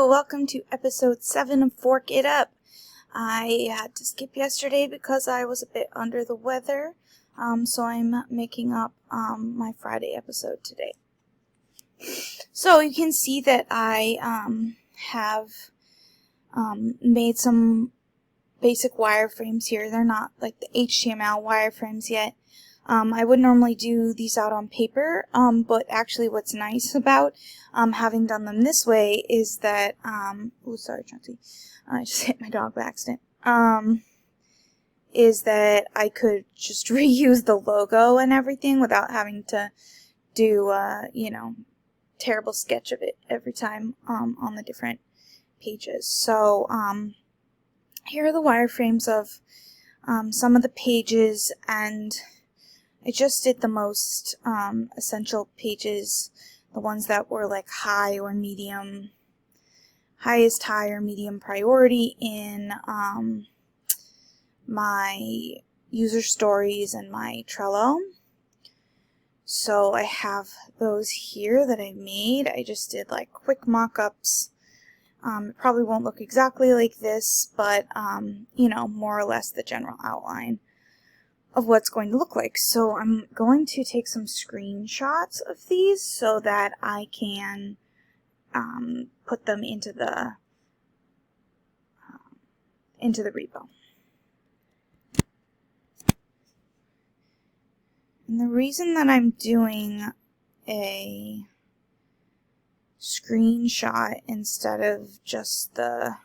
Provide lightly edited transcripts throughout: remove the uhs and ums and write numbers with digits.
Hello, welcome to episode 7 of Fork It Up. I had to skip yesterday because I was a bit under the weather, so I'm making up my Friday episode today. So you can see that I have made some basic wireframes here. They're not like the HTML wireframes yet. I would normally do these out on paper, but actually what's nice about having done them this way is that, oh sorry Chauncey, I just hit my dog by accident, is that I could just reuse the logo and everything without having to do, terrible sketch of it every time on the different pages. So here are the wireframes of some of the pages, and I just did the most essential pages, the ones that were like high or medium, highest high or medium priority in my user stories and my Trello. So I have those here that I made. I just did like quick mock-ups. It probably won't look exactly like this, but more or less the general outline of what's going to look like. So I'm going to take some screenshots of these so that I can put them into the repo. And the reason that I'm doing a screenshot instead of just the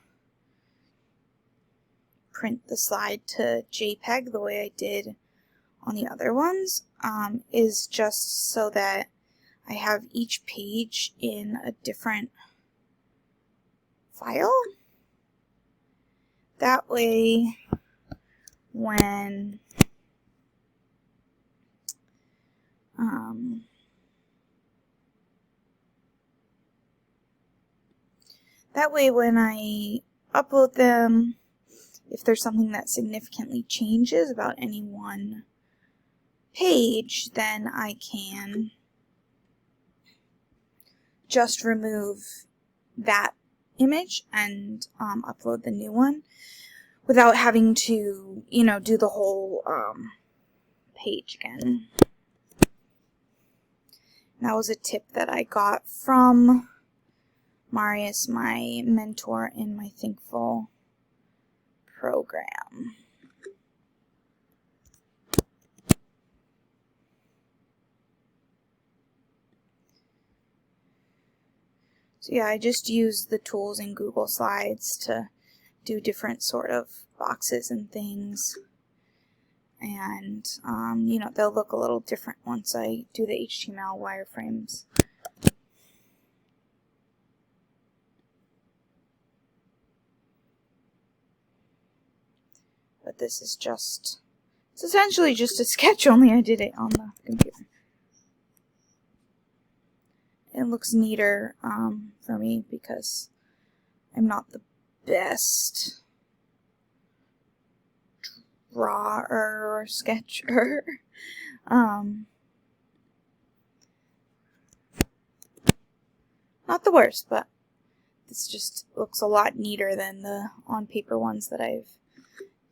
print the slide to JPEG the way I did on the other ones is just so that I have each page in a different file. That way when I upload them, if there's something that significantly changes about any one page, then I can just remove that image and upload the new one without having to, do the whole page again. And that was a tip that I got from Marius, my mentor in my Thinkful program. So yeah, I just use the tools in Google Slides to do different sort of boxes and things. And, they'll look a little different once I do the HTML wireframes. But this is it's essentially just a sketch, only I did it on the computer. It looks neater for me because I'm not the best drawer or sketcher. Not the worst, but this just looks a lot neater than the on-paper ones that I've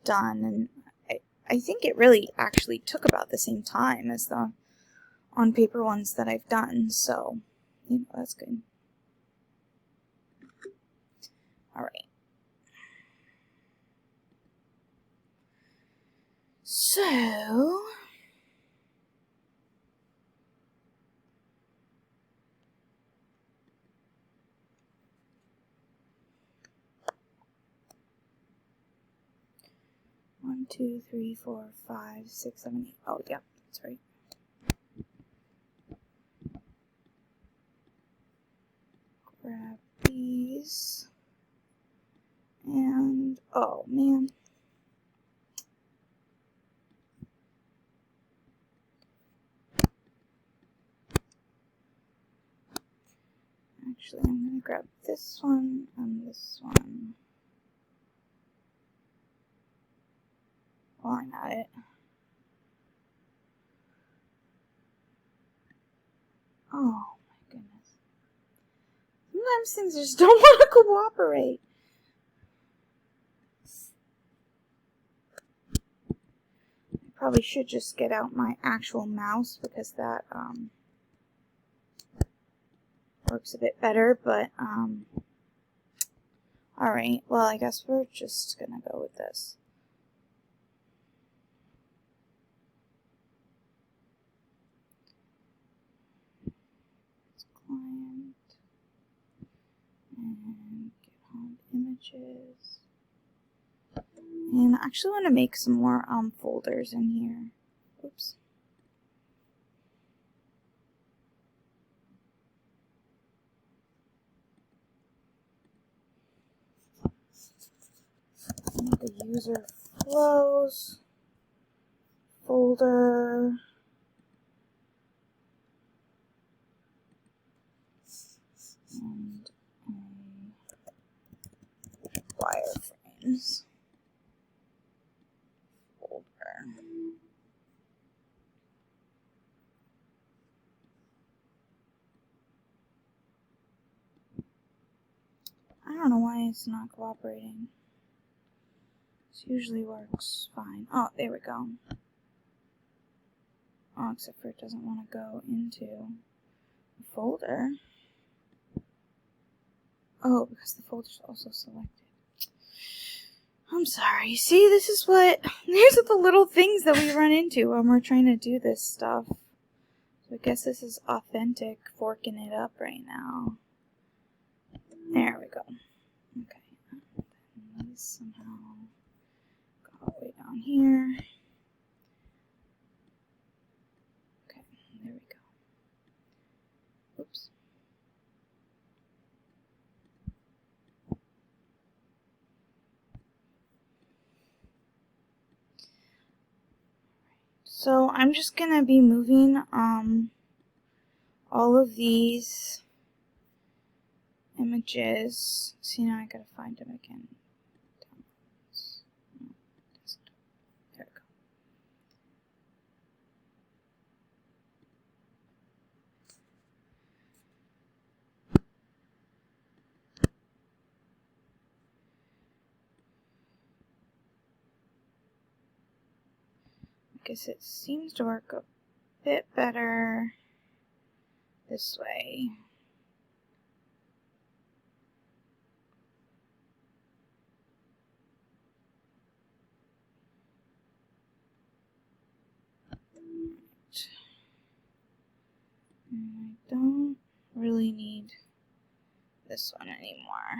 done, and I think it really actually took about the same time as the on-paper ones that I've done, so that's good. Alright. So one, 2, 3, 4, 5, 6, 7, 8. Oh, yeah, that's right. Grab these. And, oh man. Actually, I'm going to grab this one and this one while I'm at it. Oh my goodness. Sometimes things just don't want to cooperate. I probably should just get out my actual mouse because that works a bit better, but alright, well I guess we're just gonna go with this. Client and GitHub images. And I actually want to make some more folders in here. Oops. The user flows folder. And a wireframes folder. I don't know why it's not cooperating. This usually works fine. Oh, there we go. Oh, except for it doesn't want to go into the folder. Oh, because the folder's also selected. I'm sorry. See, these are the little things that we run into when we're trying to do this stuff. So I guess this is authentic forking it up right now. There we go. Okay. And these somehow go all the way down here. Okay, there we go. Oops. So I'm just gonna be moving all of these images. See, now I gotta find them again. There we go. I guess it seems to work a bit better this way. And I don't really need this one anymore.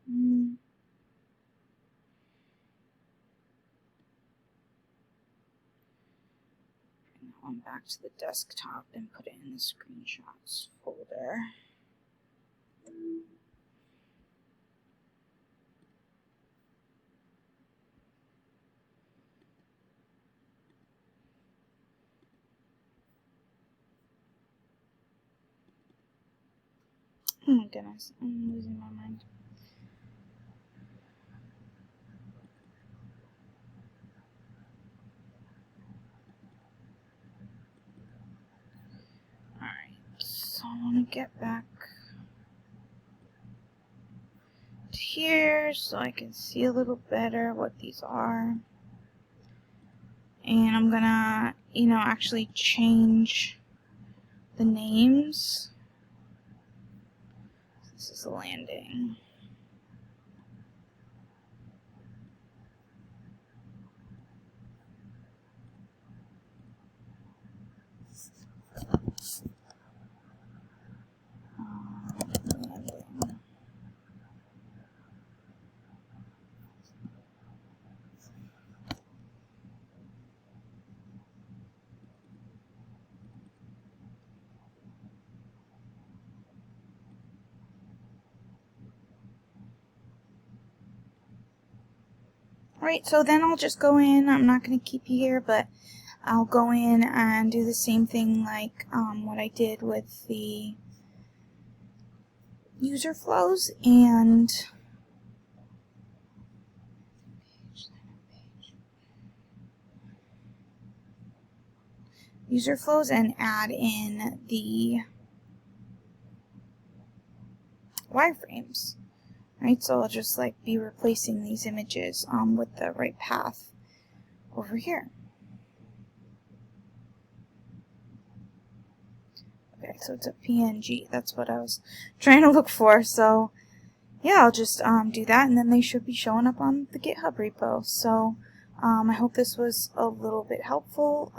Bring that one back to the desktop and put it in the screenshots folder. Oh my goodness, I'm losing my mind. Alright, so I want to get back to here so I can see a little better what these are. And I'm gonna, actually change the names. This is a landing. Landing. Alright, so then I'll just go in. I'm not going to keep you here, but I'll go in and do the same thing like what I did with the user flows and user flows and add in the wireframes. Right, so I'll just like be replacing these images with the right path over here. Okay, so it's a PNG. That's what I was trying to look for. So yeah, I'll just do that, and then they should be showing up on the GitHub repo. So I hope this was a little bit helpful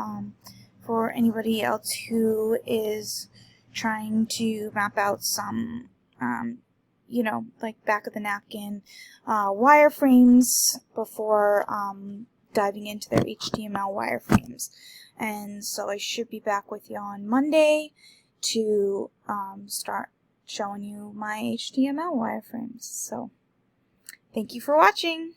for anybody else who is trying to map out some, you know, like back-of-the-napkin wireframes before diving into their HTML wireframes. And so I should be back with you on Monday to start showing you my HTML wireframes. So thank you for watching.